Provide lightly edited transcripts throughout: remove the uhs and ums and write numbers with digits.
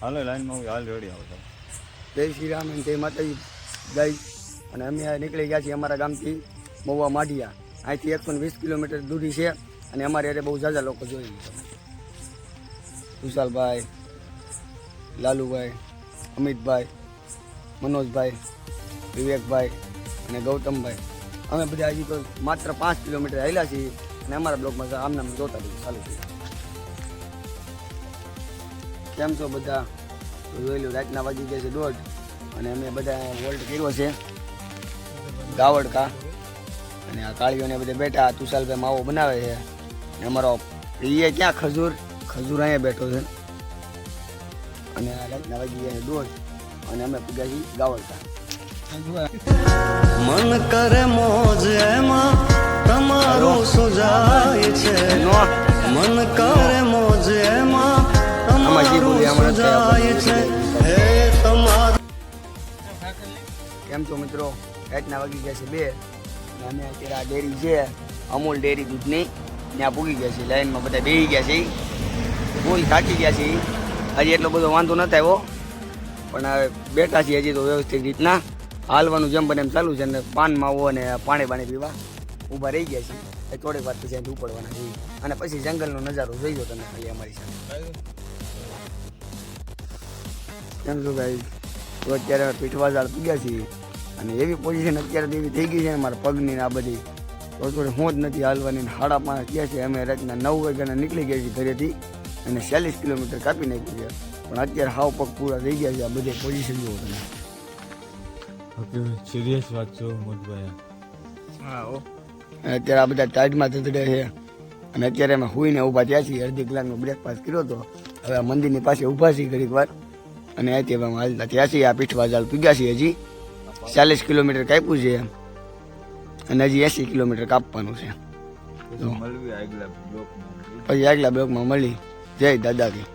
હાલો લાઈનમાં હાલ રેડી આવતો. જય શ્રી રામ અને જય માતાજી જય. અને અમે નીકળી ગયા છીએ અમારા ગામથી મહુવા માઢિયા. અહીંથી 120 કિલોમીટર દૂરી છે અને અમારે અરે બહુ ઝાઝા લોકો જોઈએ. વિશાલભાઈ, લાલુભાઈ, અમિતભાઈ, મનોજભાઈ, વિવેકભાઈ અને ગૌતમભાઈ, અમે બધા હજી તો માત્ર 5 કિલોમીટર હાલ્યા છીએ અને અમારા બ્લોકમાં આમનામ જોતા રહીએ ચાલુ છે. કેમ છો બધા? જોયેલું રાતના વાગી ગયા છે 1:30 અને અમે બધા વોલ્ટ કર્યો છે ગાવડકા અને આ કાળીઓને બધે બેઠા. તુષાલભાઈ માવો બનાવે છે અને અમારો એ ક્યાં ખજૂર અહીંયા બેઠો છે અને આ રાતના વાગી ગયા છે 1:30 અને અમે પૂગ્યા છીએ ગાવડકા. મન કરે મોજ એમાં તમારું સુજાય છે, મન કરે મોજ એમાં કેમ છો મિત્રો? રાતના વાગી ગયા છે 2 અને અમે અત્યારે આ ડેરી છે અમૂલ ડેરી દૂધની ત્યાં પૂગી ગયા છે. લાઈનમાં બધા બેસી ગયા છે, ફૂલ થાકી ગયા છે. હજી એટલો બધો વાંધો નથી આવ્યો પણ હવે બેઠા છીએ હજી તો વ્યવસ્થિત રીતના. હાલવાનું જેમ બને એમ ચાલુ છે અને પાન માવો અને પાણી પીવા ઊભા રહી ગયા છે. થોડીક વાર પછી અહીંથી ઉપડવાના જોઈએ અને પછી જંગલનો નજારો જોઈ લો તમે ખાલી અમારી સાથે. કેમ છો ભાઈ? તો અત્યારે પીઠવા ઝાડ પીગ્યા છીએ અને એવી પોઝિશન અત્યારે તો એવી થઈ ગઈ છે ને મારા પગની આ બધી તો થોડી હું જ નથી હાલવાની. 5:30 ગયા છે. અમે રાતના 9 વાગ્યાના નીકળી ગયા છીએ ઘરેથી અને 40 કિલોમીટર કાપી નાખ્યું છે પણ અત્યારે હાવ પગ પૂરા થઈ ગયા છે. આ બધી પોઝિશન જુઓ તમે. સિરિયસ વાત છો મોટભાઈ. હા અત્યારે આ બધા ટાઈટમાં થતડે છે અને અત્યારે અમે હુઈને ઊભા થયા છીએ. અડધી કલાકનો બ્રેકફાસ્ટ કર્યો હતો. હવે આ મંદિરની પાસે ઊભા છીએ ઘડીક વાર અને અહીંથી હવે હાલતા થયા છીએ. આ પીઠવા ઝાડ પીગ્યા છીએ. હજી 40 કિલોમીટર કાપ્યું છે અને હજી 80 કિલોમીટર કાપવાનું છે. પછી આગલા બ્લોકમાં મળી. જય દાદાજી.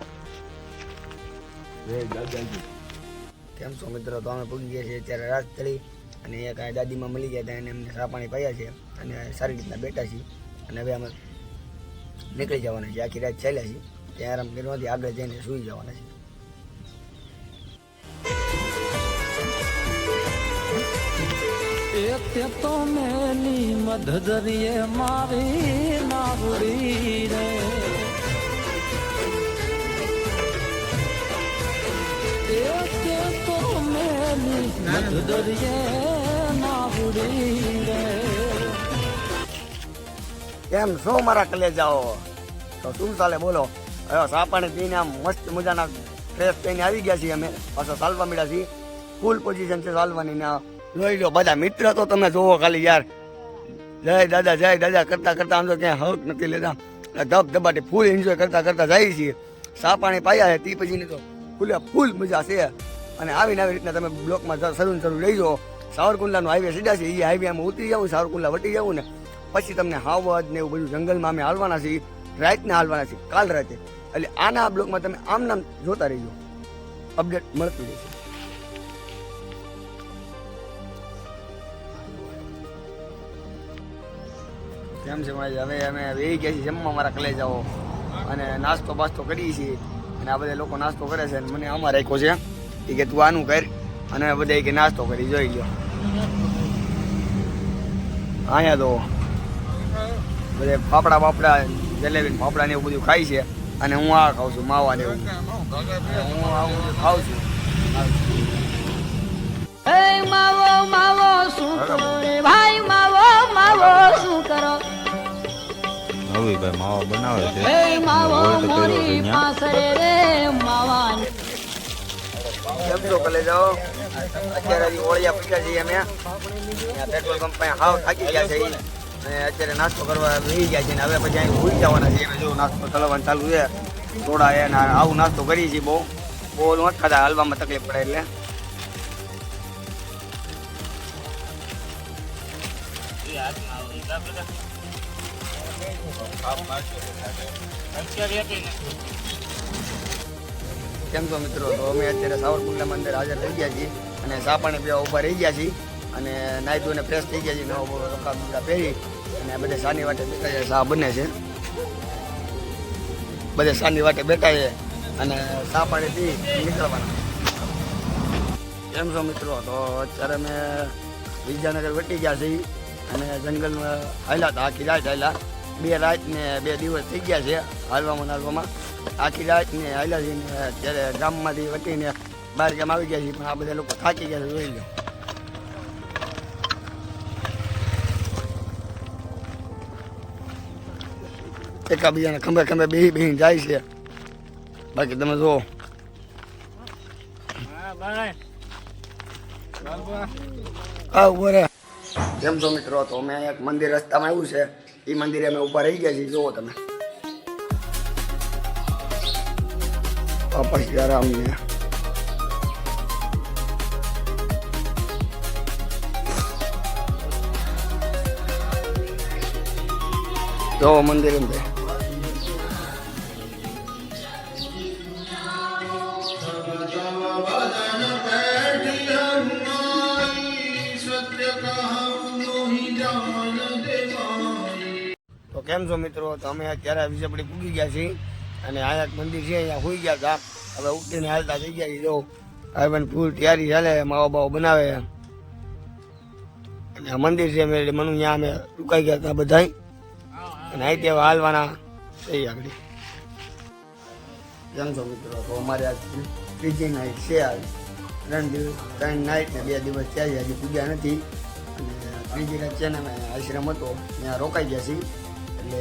કેમ છો મિત્રો? તો અમે પૂગી ગયા છીએ અત્યારે રાત ચડી અને અહીંયા કાંઈ દાદીમાં મળી ગયા હતા એને અમને ચા પાણી પાયા છે અને સારી રીતના બેઠા છીએ અને હવે અમે નીકળી જવાના છીએ. આખી રાત ચાલ્યા છીએ ત્યાં આરામ કરવાથી આગળ જઈને સૂઈ જવાના છીએ. એક તો મેલી મધદરિયે મારી નાવડી રે, એક તો મેલી મધદરિયે નાવડી રે. કેમ શું મારા કલેજાઓ? તો શું ચાલે બોલો? હવે ચા પાણી પીને આમ મસ્ત મજાના ફ્રેશ થઈને આવી ગયા છીએ. અમે પાછો ચાલવા મળ્યા છીએ. ફૂલ પોઝિશન છે ચાલવાની ને જોઈ લો બધા મિત્ર તો તમે જોવો ખાલી યાર. જય દાદા કરતા કરતા આમ તો ક્યાંય હક નથી લેતા. ધબધબાટી ફૂલ એન્જોય કરતા જઈએ છીએ. ચા પાણી પાયા છે તે પછીની તો ફૂલ મજા છે અને આવીને આવી રીતના તમે બ્લોકમાં શરૂ લઈ જાઓ. સાવરકુંડલાનો હાઈવે સીધા છે. એ હાઈવે અમે ઉતરી જાઉં, સાવરકુંડલા વટી જવું ને પછી તમને હાવજ ને એવું બધું જંગલમાં અમે હાલવાના છીએ. રાતના હાલવાના છીએ, કાલ રાતે. એટલે આના બ્લોકમાં તમે આમ નામ જોતા રહીજો, અપડેટ મળતી રહેશે. કેમ છે ભાઈ? હવે અમે વેહી ગયા છીએ જમવા મારા કલેજાઓ અને નાસ્તો બાસ્તો કરીએ છીએ અને આ બધા લોકો નાસ્તો કરે છે અને મને આમાં રાખ્યો છે એ કે તું આનું કર અને બધા કે નાસ્તો કરી જોઈ લો. અહીંયા તો બધે ફાફડા જલેબી ફાફડા ને એવું બધું ખાય છે અને હું આ ખાઉં છું માવા ને એવું. હું આવું બધું ખાઉં છું. માવો શું કરો ભાઈ? માવો શું કરો? હવે ભાઈ માવો બનાવે છે. માવો મોરી પાસે રે માવા. કેમ છો કલે જાઓ? અત્યારે હજી ઓળિયા પૂછ્યા છીએ અમે. પેટ્રોલ પંપ પાસે હાવ થાકી ગયા છે અને અત્યારે નાસ્તો કરવા બેસી ગયા છે ને હવે પછી અહીં ભૂલી જવાના છીએ. જો નાસ્તો ચલાવવાનું ચાલુ છે. થોડા એને આવું નાસ્તો કરીએ છીએ. બહુ નથી ખાતા, હાલવામાં તકલીફ પડે એટલે. કેમ છો મિત્રો? તો અમે અત્યારે સાવરકુંડલા મંદિર હાજર થઈ ગયા છીએ અને ચા પાણી પીવા ઊભા રહી ગયા છીએ અને નાહી ધોઈને ફ્રેશ થઈ ગયા છીએ. નવો કપડા બપડા પહેરી અને બધે સાની વાટે બેઠા છે. ચા બને છે, બધે સાની વાટે બેઠા છે અને ચા પાણી પી નીકળવાના. કેમ છો મિત્રો? તો અત્યારે અમે વિદ્યાનગર વટી ગયા છીએ અને જંગલમાં હાલ્યા હતા. આખી રાત હાલ્યા, 2 રાત ને 2 દિવસ થઈ ગયા છે હાલવામાં. આખી રાત ને હાલ્યા છીએ ને અત્યારે ગામમાંથી વટીને બહાર ગામ આવી ગયા છીએ, પણ આ બધા લોકો થાકી ગયા છે. જોઈ લો, એકાબીજાના ખંભે ખંભે બેહી જાય છે. બાકી તમે જુઓ, કેમ છો મિત્રો? તો અમે એક મંદિર રસ્તામાં આવ્યું છે, એ મંદિરે અમે ઊભા રહી ગયા છીએ. જુઓ તમે, પરશુરામ ને જો મંદિર એમ છે. તો કેમ છો મિત્રો? તો અમે અત્યારે વિજયપડી પૂગી ગયા છીએ અને અહીંયા એક મંદિર છે, અહીંયા હોઈ ગયા હતા. હવે ઉઠીને હાલતા થઈ ગયા છીએ. જો હવે પણ ફૂલ તૈયારી ચાલે, માવો બાવો બનાવે અને આ મંદિર છે. મનું અહીંયા અમે રોકાઈ ગયા હતા બધા, અને અહીં તે હાલવાના થઈ આગળ. કેમ છો મિત્રો? તો અમારે આ ત્રીજી નાઇટ છે. આ 3 નાઇટ ને 2 દિવસ થયા છે, હજી પૂજા નથી. અને ત્રીજી રાત છે ને અમે આશ્રમ હતો ત્યાં રોકાઈ ગયા છીએ, એટલે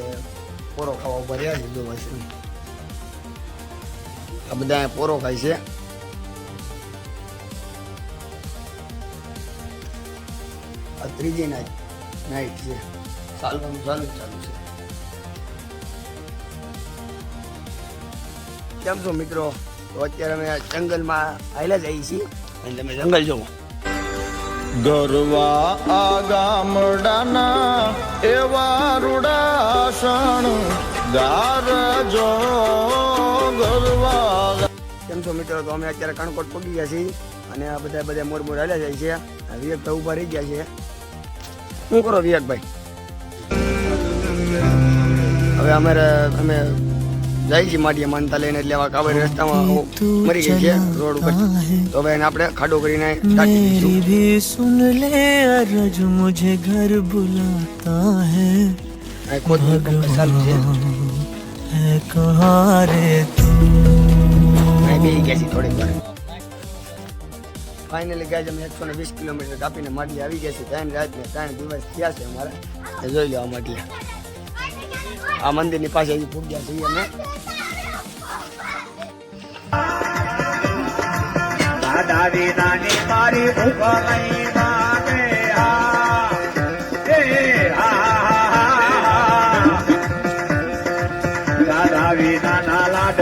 પોરો ખાવા ઉભા રહ્યા છે. જો આશ્રમ આ બધા અહીંયા પોરો ખાય છે. આ ત્રીજી નાઇટ છે, ચાલવાનું ચાલુ છે. કેમ છો મિત્રો? તો અત્યારે અમે જંગલમાં આવેલા જઈએ છીએ અને તમે જંગલ જુઓ. ગરવા આ ગામડાના એવા રૂડાસણ ગારજો ગરવા. કેમ છો મિત્રો? તો અમે અત્યારે કણકોટ પહોંચી ગયા છીએ અને આ બધા મોર હાલ્યા જાય છે. વિવેકભાઈ ઊભા રહી ગયા છે. શું કરો વિવેકભાઈ? હવે અમે જાય છે માટીએ માનતા લઈને, એટલે આવા કાબરી રસ્તામાં મરી ગઈ છે રોડ ઉપર. તો હવે એને આપણે ખાડો કરીને ટાંકી દઈશું. सुन ले अरज मुझे घर बुलाता है આ ખોદની કામ ચાલુ છે. कहाँ रे तू અહીં બેસી ગયા છીએ થોડીક વાર. ફાઇનલી ગાય અમે 120 કિલોમીટર કાપીને માટલી આવી ગયા છે. 3 રાત ને 3 દિવસ થયા છે અમારે. જોઈ લો આ માટલી, આ મંદિરની પાસે હજી પૂગ્યા છીએ અમે. દાદા વિનાની મારી ભૂખ લઈ માગે દાદા વિના લાડ